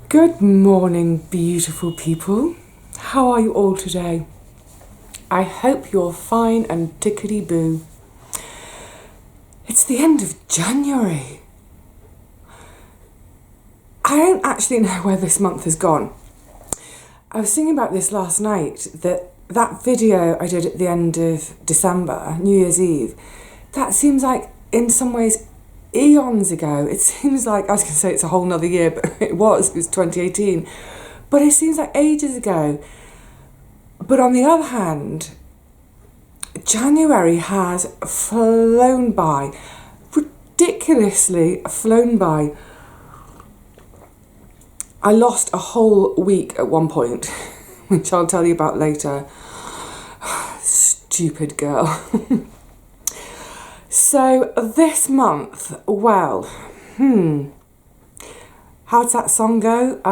Good morning, beautiful people. How are you all today? I hope you're fine and tickety-boo. It's the end of January. I don't actually know where this month has gone. I was thinking about this last night, that video I did at the end of December, New Year's Eve, that seems like, in some ways, eons ago. It seems like, I was going to say it's a whole nother year, but it was 2018. But it seems like ages ago. But on the other hand, January has flown by, ridiculously flown by. I lost a whole week at one point, which I'll tell you about later. Stupid girl. So this month, well, how's that song go?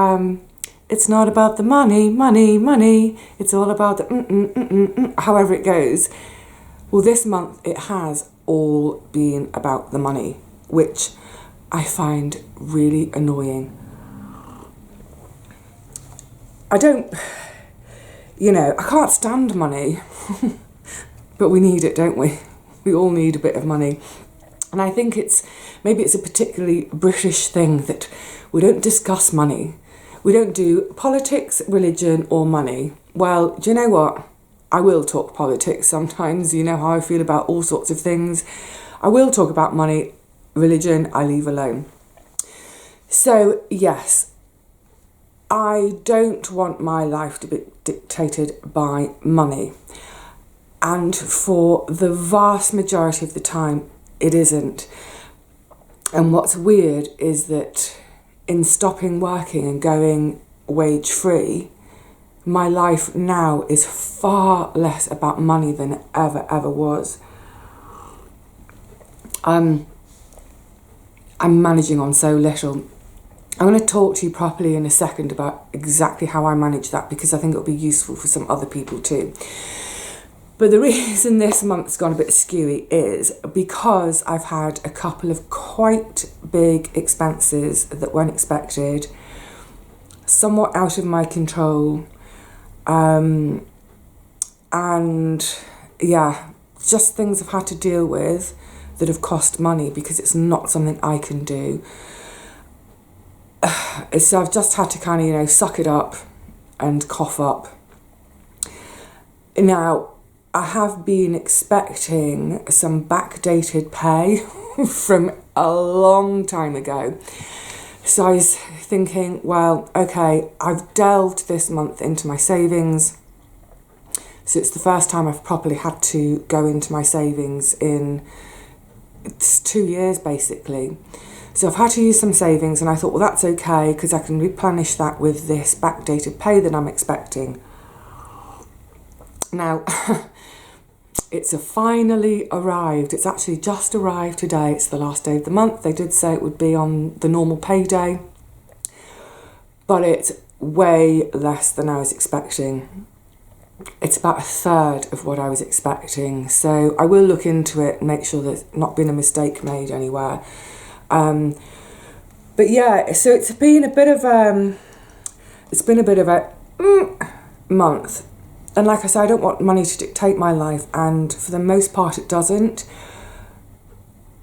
It's not about the money, money, money. It's all about the however it goes. Well, this month it has all been about the money, which I find really annoying. I can't stand money, but we need it, don't we? We all need a bit of money. And I think maybe it's a particularly British thing that we don't discuss money. We don't do politics, religion or money. Well, do you know what? I will talk politics sometimes. You know how I feel about all sorts of things. I will talk about money. Religion, I leave alone. So, yes, I don't want my life to be dictated by money. And for the vast majority of the time, it isn't. And what's weird is that in stopping working and going wage free, my life now is far less about money than it ever was. I'm managing on so little. I'm going to talk to you properly in a second about exactly how I manage that, because I think it'll be useful for some other people too. But the reason this month's gone a bit skewy is because I've had a couple of quite big expenses that weren't expected, somewhat out of my control, and yeah, just things I've had to deal with that have cost money because it's not something I can do. So I've just had to kind of, suck it up and cough up. Now, I have been expecting some backdated pay from a long time ago. So I was thinking, well, okay, I've delved this month into my savings. So it's the first time I've properly had to go into my savings it's 2 years basically. So I've had to use some savings, and I thought, well, that's okay because I can replenish that with this backdated pay that I'm expecting. Now, it's finally arrived. It's actually just arrived today. It's the last day of the month. They did say it would be on the normal payday, but it's way less than I was expecting. It's about a third of what I was expecting. So I will look into it and make sure there's not been a mistake made anywhere. But yeah, so it's been a bit of a month. And like I said, I don't want money to dictate my life, and for the most part it doesn't.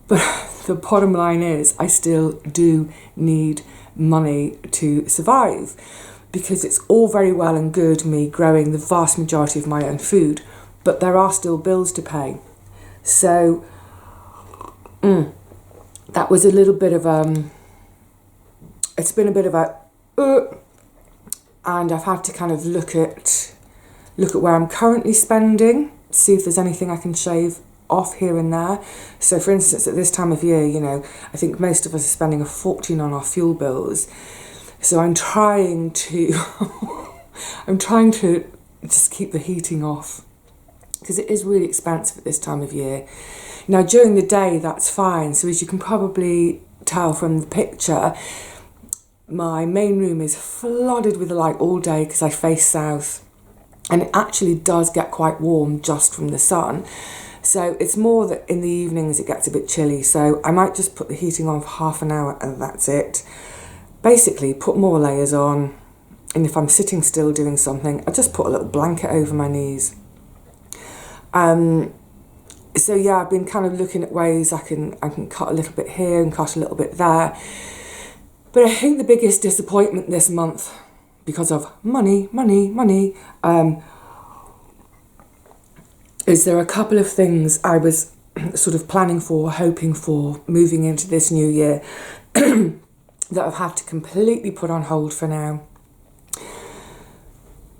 But the bottom line is I still do need money to survive, because it's all very well and good me growing the vast majority of my own food, but there are still bills to pay. So that was a little bit of it's been a bit of and I've had to kind of look at where I'm currently spending, see if there's anything I can shave off here and there. So for instance, at this time of year, I think most of us are spending a fortune on our fuel bills. So I'm trying to just keep the heating off, because it is really expensive at this time of year. Now, during the day, that's fine. So as you can probably tell from the picture, my main room is flooded with light all day because I face south. And it actually does get quite warm just from the sun. So it's more that in the evenings it gets a bit chilly. So I might just put the heating on for half an hour and that's it. basically put more layers on, and if I'm sitting still doing something, I just put a little blanket over my knees. So yeah, I've been kind of looking at ways I can cut a little bit here and cut a little bit there. But I think the biggest disappointment this month, because of money, is there are a couple of things I was sort of planning for, hoping for, moving into this new year that I've had to completely put on hold for now.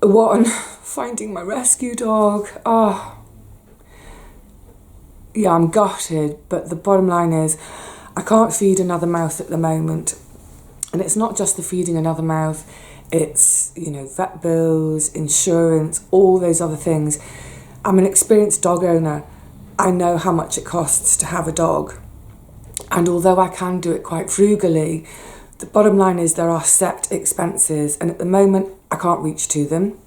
One, finding my rescue dog. Yeah, I'm gutted, but the bottom line is I can't feed another mouth at the moment. And it's not just the feeding another mouth, it's, you know, vet bills, insurance, all those other things. I'm an experienced dog owner. I know how much it costs to have a dog. And although I can do it quite frugally, the bottom line is there are set expenses, and at the moment I can't reach to them.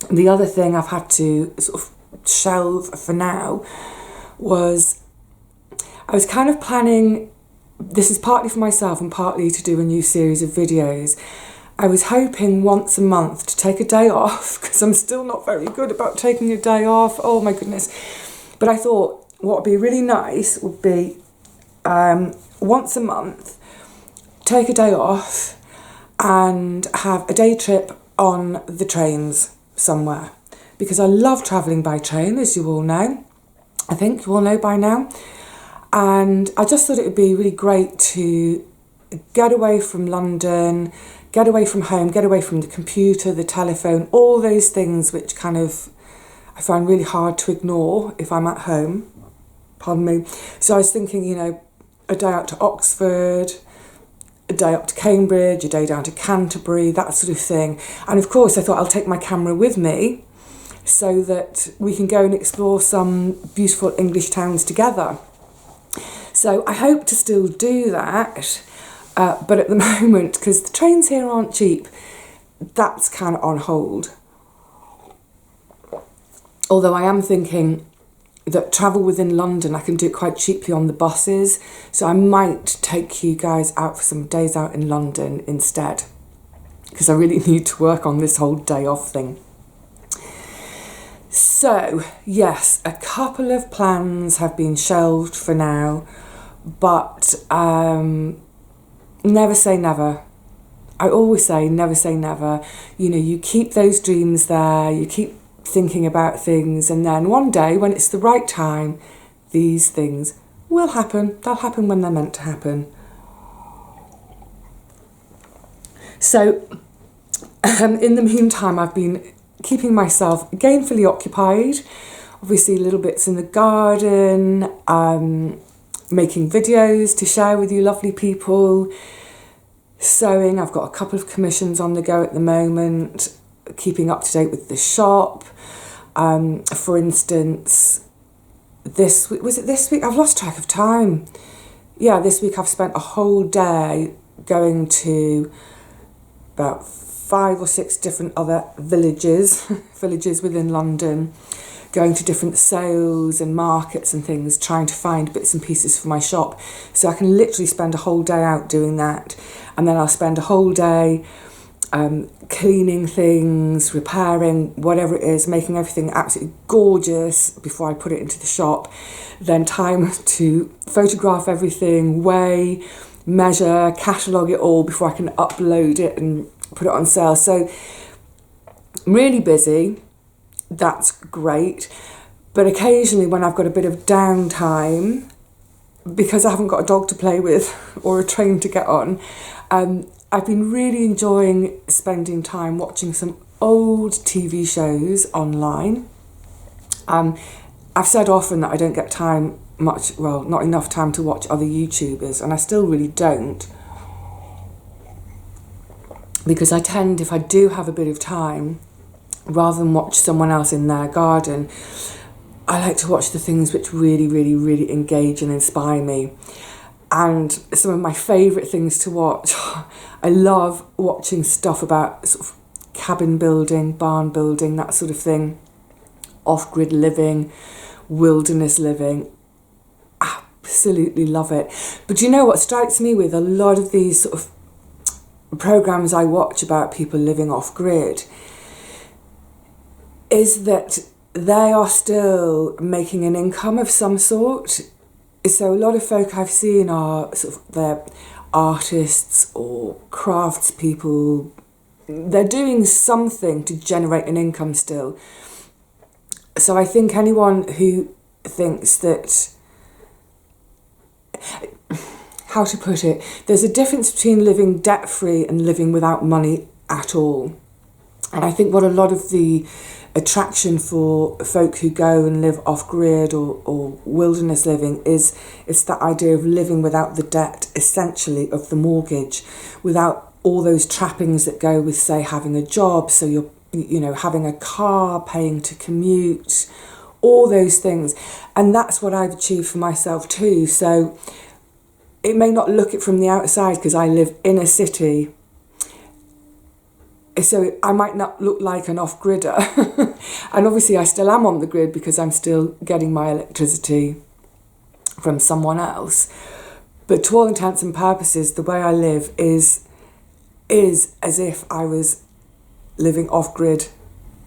And the other thing I've had to sort of shelve for now was I was kind of planning, this is partly for myself and partly to do a new series of videos. I was hoping once a month to take a day off, because I'm still not very good about taking a day off. Oh my goodness. But I thought what would be really nice would be once a month, take a day off and have a day trip on the trains somewhere. Because I love travelling by train, as you all know. I think you all know by now. And I just thought it would be really great to get away from London, get away from home, get away from the computer, the telephone, all those things which kind of I find really hard to ignore if I'm at home. Pardon me. So I was thinking, you know, a day out to Oxford, a day up to Cambridge, a day down to Canterbury, that sort of thing. And of course I thought I'll take my camera with me so that we can go and explore some beautiful English towns together. So I hope to still do that, but at the moment, because the trains here aren't cheap, that's kind of on hold. Although I am thinking that travel within London, I can do it quite cheaply on the buses, so I might take you guys out for some days out in London instead, because I really need to work on this whole day off thing. So, yes, a couple of plans have been shelved for now, but never say never. I always say never. You know, you keep those dreams there, you keep thinking about things, and then one day when it's the right time, these things will happen. They'll happen when they're meant to happen. So, in the meantime, I've been keeping myself gainfully occupied, obviously little bits in the garden, making videos to share with you lovely people, sewing. I've got a couple of commissions on the go at the moment, keeping up to date with the shop. For instance, this week? I've lost track of time. Yeah, this week I've spent a whole day going to about 5 or 6 different other villages within London, going to different sales and markets and things, trying to find bits and pieces for my shop. So I can literally spend a whole day out doing that, and then I'll spend a whole day cleaning things, repairing, whatever it is, making everything absolutely gorgeous before I put it into the shop. Then time to photograph everything, weigh, measure, catalogue it all before I can upload it and put it on sale. So I'm really busy. That's great. But occasionally when I've got a bit of downtime, because I haven't got a dog to play with or a train to get on, I've been really enjoying spending time watching some old TV shows online. I've said often that I don't get not enough time to watch other YouTubers, and I still really don't. Because I tend, if I do have a bit of time, rather than watch someone else in their garden, I like to watch the things which really, really, really engage and inspire me. And some of my favourite things to watch, I love watching stuff about sort of cabin building, barn building, that sort of thing, off-grid living, wilderness living. Absolutely love it. But you know what strikes me with a lot of these sort of programs I watch about people living off-grid is that they are still making an income of some sort. So a lot of folk I've seen are sort of they're artists or craftspeople. They're doing something to generate an income still. So I think anyone who thinks that, how to put it, there's a difference between living debt-free and living without money at all. And I think what a lot of the attraction for folk who go and live off-grid or wilderness living is it's that idea of living without the debt, essentially, of the mortgage, without all those trappings that go with, say, having a job, so you're, you know, having a car, paying to commute, all those things. And that's what I've achieved for myself too. So it may not look it from the outside because I live in a city, so I might not look like an off-gridder. And obviously I still am on the grid because I'm still getting my electricity from someone else. But to all intents and purposes, the way I live is as if I was living off-grid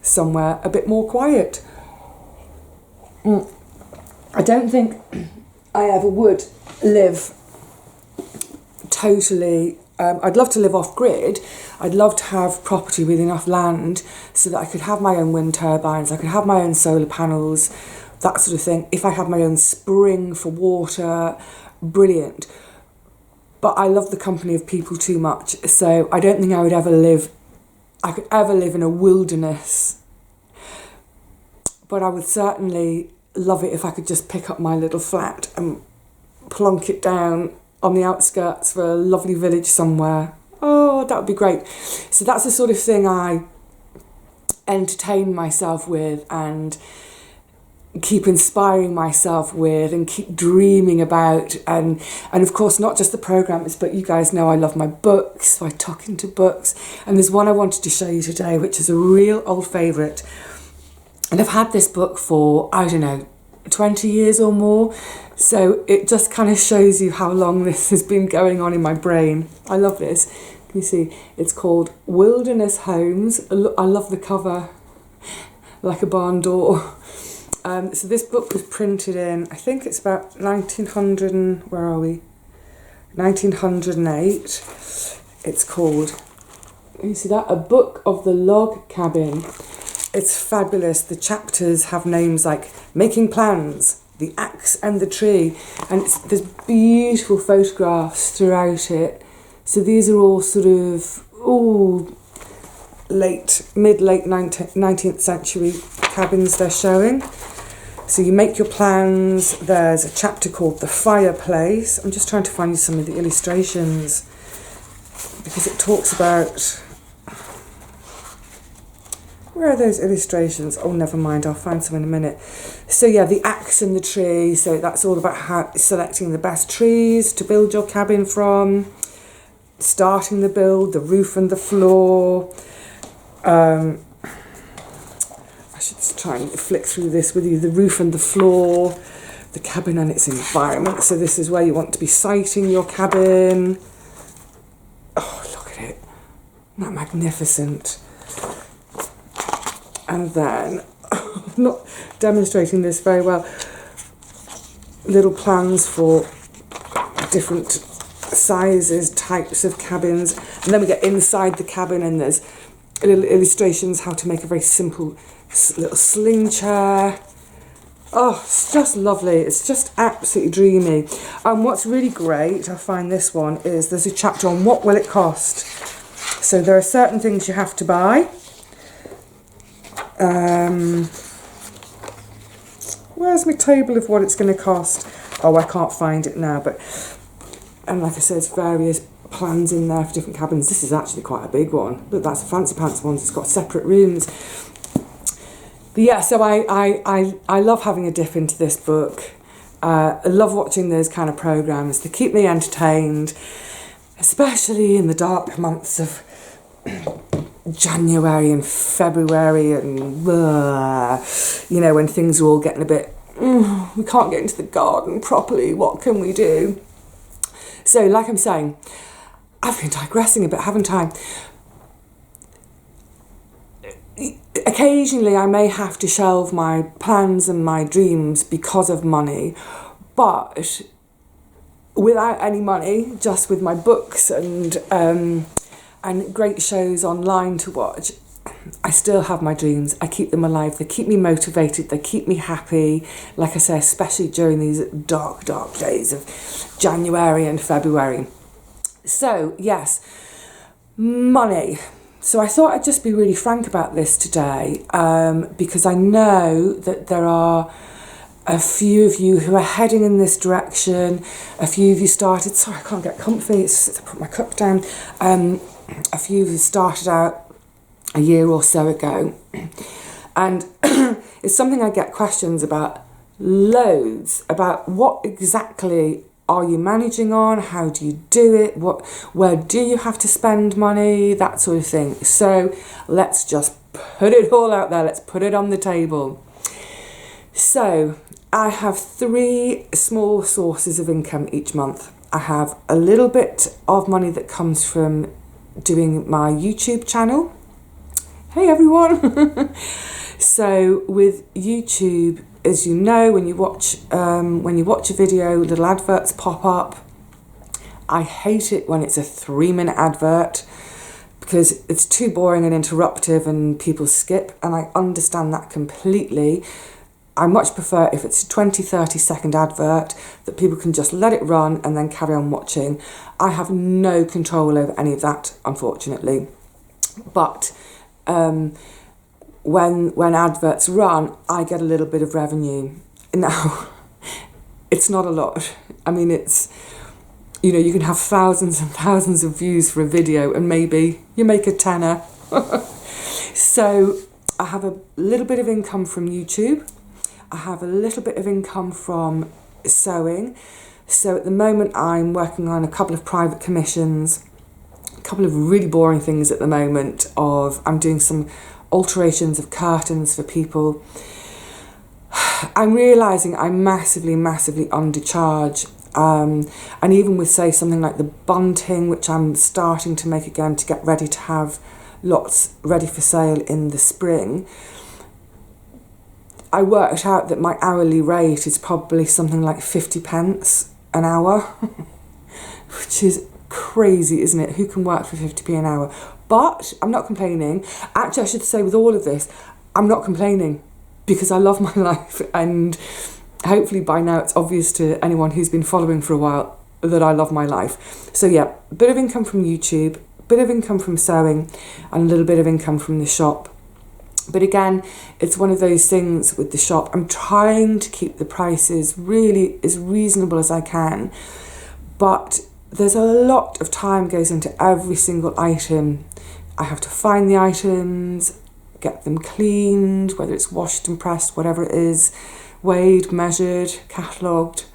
somewhere a bit more quiet. I don't think I ever would live totally. I'd love to live off-grid. I'd love to have property with enough land so that I could have my own wind turbines, I could have my own solar panels, that sort of thing. If I had my own spring for water, brilliant. But I love the company of people too much, so I don't think I could ever live in a wilderness. But I would certainly love it if I could just pick up my little flat and plonk it down on the outskirts of a lovely village somewhere. Oh, that would be great. So that's the sort of thing I entertain myself with and keep inspiring myself with and keep dreaming about. And of course, not just the programmes, but you guys know I love my books, so I tuck into books. And there's one I wanted to show you today, which is a real old favourite. And I've had this book for, I don't know, 20 years or more. So it just kind of shows you how long this has been going on in my brain. I love this. Can you see? It's called Wilderness Homes. I love the cover, like a barn door. So this book was printed in, I think it's about 1900 and, where are we? 1908. It's called, you see that? A Book of the Log Cabin. It's fabulous. The chapters have names like Making Plans, The Axe and the Tree, and there's beautiful photographs throughout it. So these are all sort of late 19th century cabins they're showing. So you make your plans. There's a chapter called The Fireplace. I'm just trying to find you some of the illustrations because it talks about, where are those illustrations? Oh, never mind, I'll find some in a minute. So yeah, the axe and the tree. So that's all about selecting the best trees to build your cabin from, starting the build, the roof and the floor. I should try and flick through this with you. The roof and the floor, the cabin and its environment. So this is where you want to be siting your cabin. Oh, look at it. Isn't that magnificent? And then, I'm not demonstrating this very well, little plans for different sizes, types of cabins. And then we get inside the cabin and there's little illustrations how to make a very simple little sling chair. Oh, it's just lovely. It's just absolutely dreamy. And what's really great, I find this one, is there's a chapter on what will it cost. So there are certain things you have to buy. Where's my table of what it's going to cost? Oh, I can't find it now, and like I said, there's various plans in there for different cabins. This is actually quite a big one. Look, that's a fancy pants one. It's got separate rooms. But yeah, so I love having a dip into this book. I love watching those kind of programmes. They keep me entertained, especially in the dark months of January and February and when things are all getting a bit we can't get into the garden properly, what can we do? So like I'm saying, I've been digressing a bit, haven't I? Occasionally I may have to shelve my plans and my dreams because of money, but without any money, just with my books and great shows online to watch, I still have my dreams. I keep them alive. They keep me motivated. They keep me happy. Like I say, especially during these dark, dark days of January and February. So, yes, money. So I thought I'd just be really frank about this today, because I know that there are a few of you who are heading in this direction. A few of you started, sorry, I can't get comfy, I put my cup down. A few of you started out a year or so ago. And it's something I get questions about loads, about what exactly are you managing on? How do you do it? Where do you have to spend money? That sort of thing. So let's just put it all out there. Let's put it on the table. So I have 3 small sources of income each month. I have a little bit of money that comes from doing my YouTube channel. Hey everyone! So with YouTube, as you know, when you watch a video, little adverts pop up. I hate it when it's a 3-minute advert because it's too boring and interruptive and people skip, and I understand that completely. I much prefer if it's a 20-30 second advert that people can just let it run and then carry on watching. I have no control over any of that, unfortunately. But when adverts run, I get a little bit of revenue. Now, it's not a lot. I mean, it's, you know, you can have thousands and thousands of views for a video and maybe you make a tenner. So I have a little bit of income from YouTube. I have a little bit of income from sewing. So at the moment I'm working on a couple of private commissions, a couple of really boring things at the moment I'm doing some alterations of curtains for people. I'm realising I massively undercharge. And even with, say, something like the bunting, which I'm starting to make again to get ready to have lots ready for sale in the spring, I worked out that my hourly rate is probably something like 50 pence an hour, which is crazy, isn't it? Who can work for 50p an hour? But I'm not complaining. Actually, I should say with all of this, I'm not complaining because I love my life, and hopefully by now it's obvious to anyone who's been following for a while that I love my life. So yeah, a bit of income from YouTube, a bit of income from sewing, and a little bit of income from the shop. But again, it's one of those things with the shop. I'm trying to keep the prices really as reasonable as I can, but there's a lot of time goes into every single item. I have to find the items, get them cleaned, whether it's washed and pressed, whatever it is, weighed, measured, catalogued,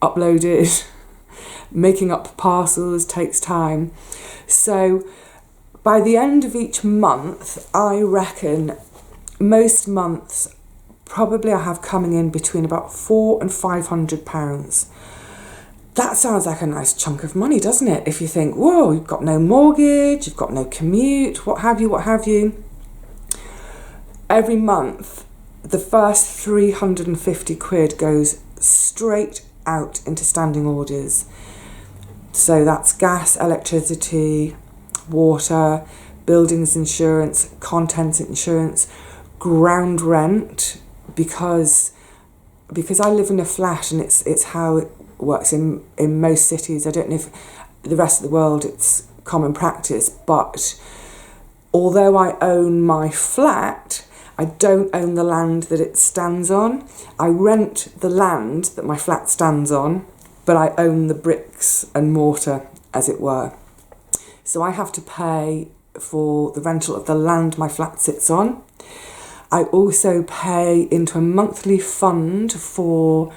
uploaded. Making up parcels takes time. So by the end of each month, I reckon most months probably I have coming in between about £400 and £500. That sounds like a nice chunk of money, doesn't it? If you think, whoa, you've got no mortgage, you've got no commute, what have you. Every month, the first 350 quid goes straight out into standing orders. So that's gas, electricity, water, buildings insurance, contents insurance, ground rent, because I live in a flat and it's how it works in most cities. I don't know if the rest of the world it's common practice, but although I own my flat, I don't own the land that it stands on. I rent the land that my flat stands on, but I own the bricks and mortar, as it were. So I have to pay for the rental of the land my flat sits on. I also pay into a monthly fund for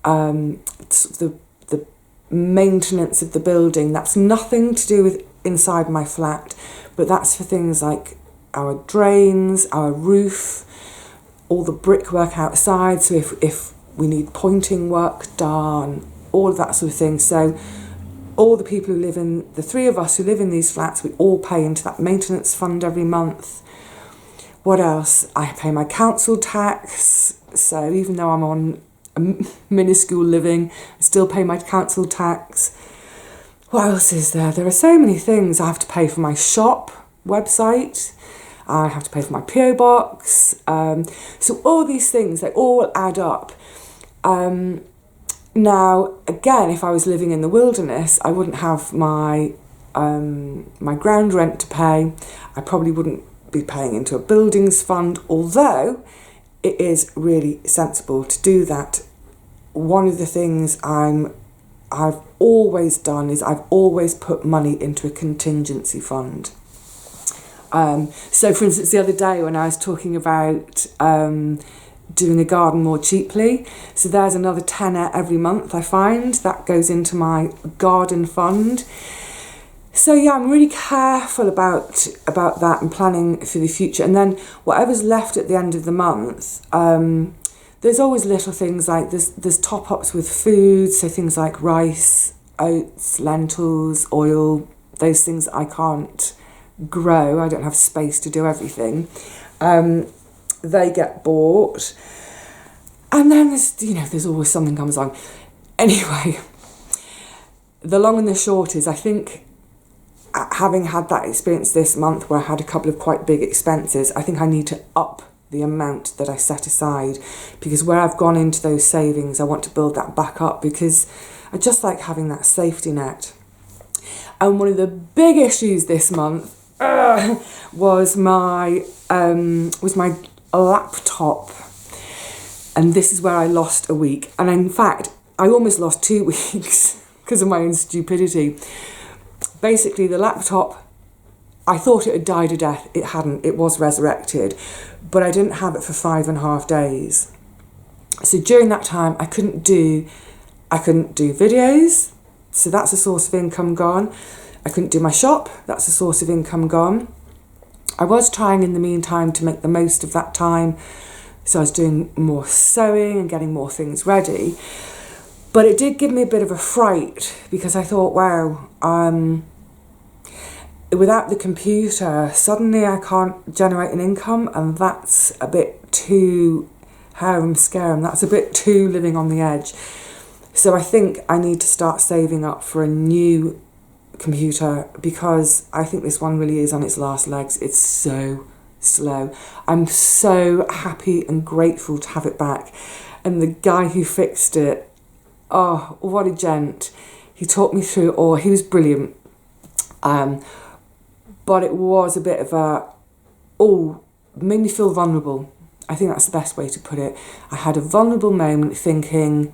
the maintenance of the building. That's nothing to do with inside my flat, but that's for things like our drains, our roof, all the brickwork outside. So if we need pointing work done, all of that sort of thing. So all the people who live in, the three of us who live in these flats, we all pay into that maintenance fund every month. What else? I pay my council tax. So even though I'm on a minuscule living, I still pay my council tax. What else is there? There are so many things. I have to pay for my shop website. I have to pay for my PO box. So all these things, they all add up. Now, again, if I was living in the wilderness, I wouldn't have my ground rent to pay. I probably wouldn't be paying into a buildings fund, although it is really sensible to do that. One of the things I've always done is I've always put money into a contingency fund. So for instance, the other day when I was talking about doing a garden more cheaply, so there's another tenner every month I find that goes into my garden fund. So yeah, I'm really careful about that and planning for the future. And then whatever's left at the end of the month, there's always little things like there's top-ups with food, so things like rice, oats, lentils, oil, those things that I can't grow. I don't have space to do everything. They get bought. And then there's always something comes along. Anyway, the long and the short is, I think, having had that experience this month where I had a couple of quite big expenses, I think I need to up the amount that I set aside, because where I've gone into those savings, I want to build that back up, because I just like having that safety net. And one of the big issues this month was my laptop, and this is where I lost a week, and in fact I almost lost 2 weeks because of my own stupidity. Basically, the laptop, I thought it had died a death. It hadn't. It was resurrected, but I didn't have it for 5.5 days. So during that time, I couldn't do videos. So that's a source of income gone. I couldn't do my shop. That's a source of income gone. I was trying in the meantime to make the most of that time. So I was doing more sewing and getting more things ready. But it did give me a bit of a fright, because I thought, wow, without the computer, suddenly I can't generate an income, and that's a bit too harum-scarum. That's a bit too living on the edge. So I think I need to start saving up for a new computer, because I think this one really is on its last legs. It's so slow. I'm so happy and grateful to have it back. And the guy who fixed it, oh, what a gent. He talked me through it all. He was brilliant. But it was a bit of made me feel vulnerable. I think that's the best way to put it. I had a vulnerable moment thinking,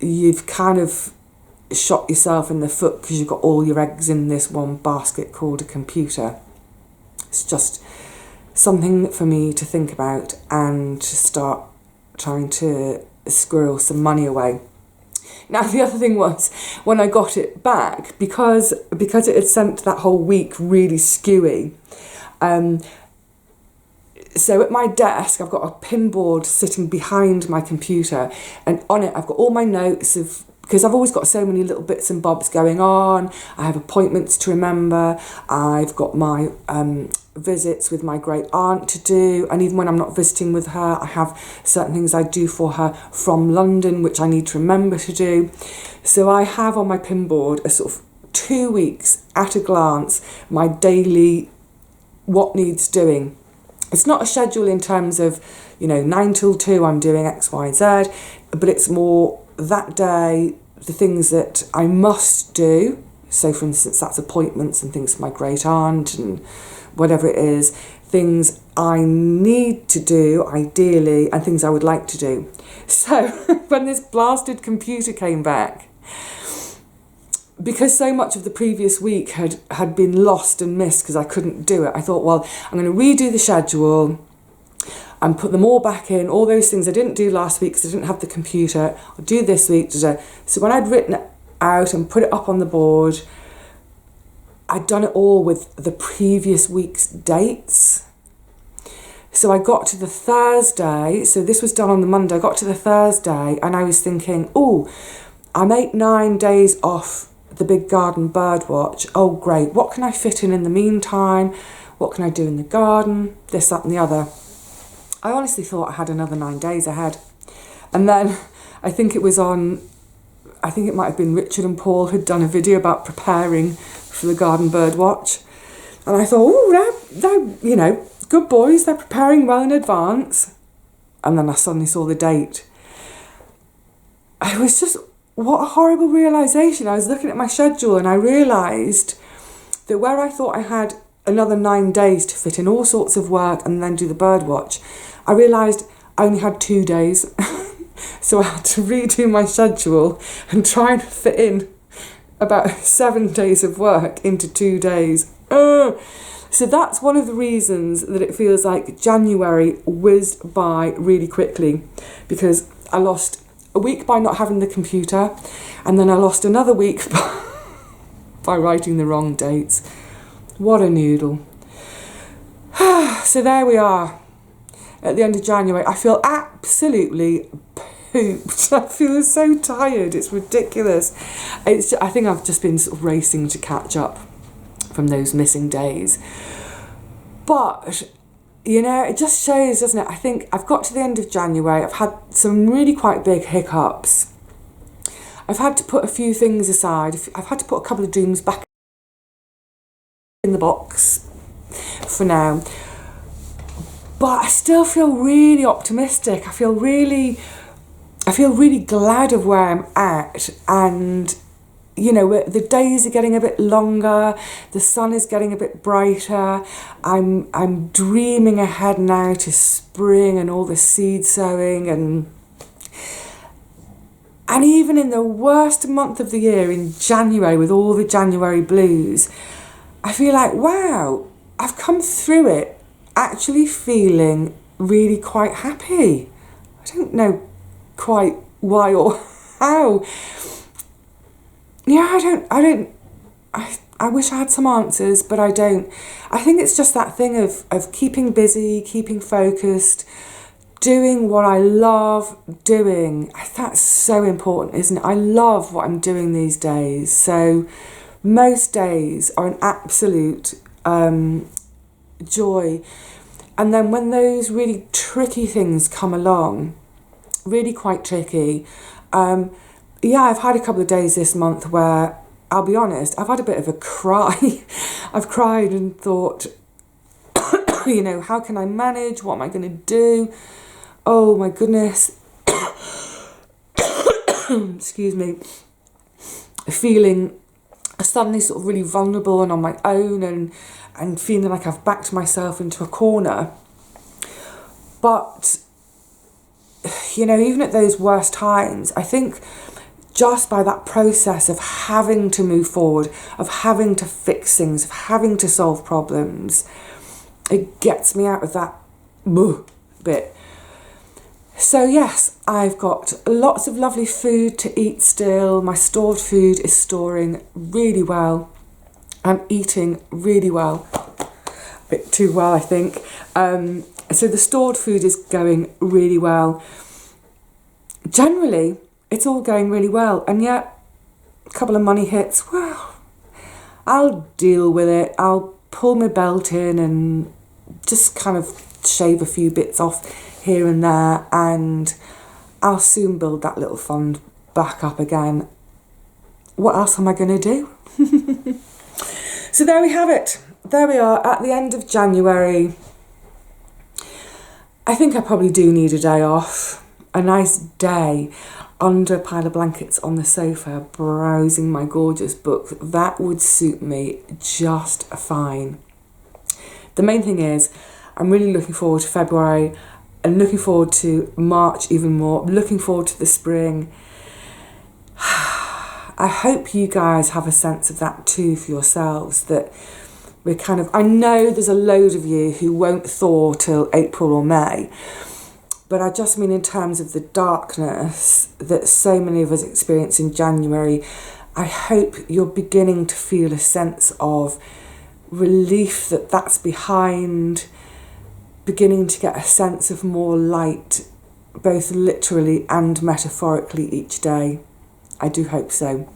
you've kind of shot yourself in the foot because you've got all your eggs in this one basket called a computer. It's just something for me to think about and to start trying to squirrel some money away. Now, the other thing was, when I got it back, because it had sent that whole week really skewy, so at my desk, I've got a pin board sitting behind my computer, and on it I've got all my notes because I've always got so many little bits and bobs going on. I have appointments to remember. I've got my visits with my great aunt to do, and even when I'm not visiting with her, I have certain things I do for her from London which I need to remember to do. So I have on my pin board a sort of 2 weeks at a glance, my daily what needs doing. It's not a schedule in terms of 9 till 2 I'm doing X, Y, Z, but it's more that day, the things that I must do. So for instance, that's appointments and things for my great aunt and whatever it is, things I need to do, ideally, and things I would like to do. So when this blasted computer came back, because so much of the previous week had been lost and missed because I couldn't do it, I thought, well, I'm going to redo the schedule and put them all back in, all those things I didn't do last week because I didn't have the computer. I'll do this week. So when I'd written it out and put it up on the board, I'd done it all with the previous week's dates. So I got to the Thursday, so this was done on the Monday, I got to the Thursday and I was thinking, I'm 8-9 days off the big garden bird watch. Oh great, what can I fit in the meantime? What can I do in the garden? This, that and the other. I honestly thought I had another 9 days ahead. And then I think it might have been Richard and Paul had done a video about preparing for the garden bird watch. And I thought, oh, they're good boys, they're preparing well in advance. And then I suddenly saw the date. I was just, what a horrible realisation. I was looking at my schedule and I realised that where I thought I had another 9 days to fit in all sorts of work and then do the bird watch, I realised I only had 2 days. So I had to redo my schedule and try and fit in about 7 days of work into 2 days. So that's one of the reasons that it feels like January whizzed by really quickly, because I lost a week by not having the computer, and then I lost another week by writing the wrong dates. What a noodle. So there we are at the end of January. I feel absolutely pooped. I feel so tired. It's ridiculous. I think I've just been sort of racing to catch up from those missing days. But, it just shows, doesn't it? I think I've got to the end of January. I've had some really quite big hiccups. I've had to put a few things aside. I've had to put a couple of dreams back in the box for now. But I still feel really optimistic. I feel really glad of where I'm at, and the days are getting a bit longer, the sun is getting a bit brighter. I'm dreaming ahead now to spring and all the seed sowing, and even in the worst month of the year, in January, with all the January blues, I feel like, wow, I've come through it actually feeling really quite happy. I don't know quite why or how. Yeah, I wish I had some answers, but I don't. I think it's just that thing of keeping busy, keeping focused, doing what I love doing. That's so important, isn't it? I love what I'm doing these days. So most days are an absolute joy. And then when those really tricky things come along, really quite tricky, I've had a couple of days this month where, I'll be honest, I've had a bit of a cry. I've cried and thought, how can I manage? What am I going to do? Oh my goodness. Excuse me. Feeling suddenly sort of really vulnerable and on my own, and feeling like I've backed myself into a corner. But, even at those worst times, I think just by that process of having to move forward, of having to fix things, of having to solve problems, it gets me out of that bit. So yes, I've got lots of lovely food to eat still. My stored food is storing really well. I'm eating really well. A bit too well, I think. So the stored food is going really well. Generally, it's all going really well. And yet, a couple of money hits, well, I'll deal with it. I'll pull my belt in and just kind of shave a few bits off here and there, and I'll soon build that little fund back up again. What else am I going to do? So there we have it. There we are at the end of January. I think I probably do need a day off. A nice day under a pile of blankets on the sofa, browsing my gorgeous book. That would suit me just fine. The main thing is, I'm really looking forward to February and looking forward to March even more, looking forward to the spring. I hope you guys have a sense of that too for yourselves, that we're I know there's a load of you who won't thaw till April or May, but I just mean in terms of the darkness that so many of us experience in January, I hope you're beginning to feel a sense of relief that that's behind, beginning to get a sense of more light, both literally and metaphorically each day. I do hope so.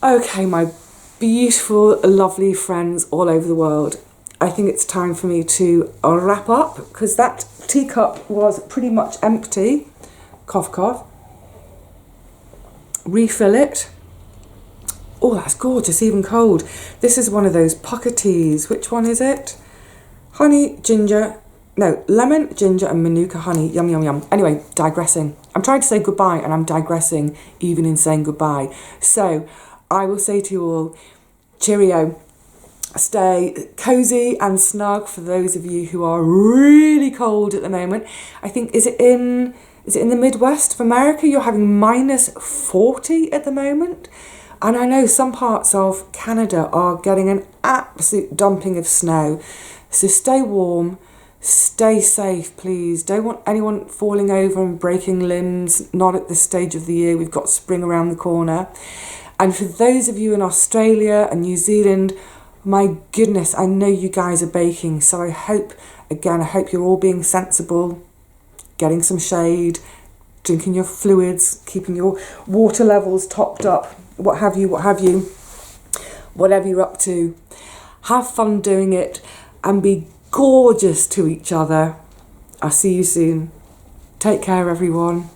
Okay, my beautiful, lovely friends all over the world. I think it's time for me to wrap up because that teacup was pretty much empty. Cough, cough. Refill it. Oh, that's gorgeous, even cold. This is one of those pucker teas. Which one is it? Honey, ginger, no, lemon, ginger and manuka honey. Yum, yum, yum. Anyway, digressing. I'm trying to say goodbye and I'm digressing even in saying goodbye. So I will say to you all, cheerio. Stay cozy and snug for those of you who are really cold at the moment. I think, is it in the Midwest of America? You're having minus 40 at the moment. And I know some parts of Canada are getting an absolute dumping of snow. So stay warm, stay safe, please. Don't want anyone falling over and breaking limbs. Not at this stage of the year. We've got spring around the corner. And for those of you in Australia and New Zealand, my goodness, I know you guys are baking. So I hope you're all being sensible, getting some shade, drinking your fluids, keeping your water levels topped up, what have you, whatever you're up to. Have fun doing it and be gorgeous to each other. I'll see you soon. Take care, everyone.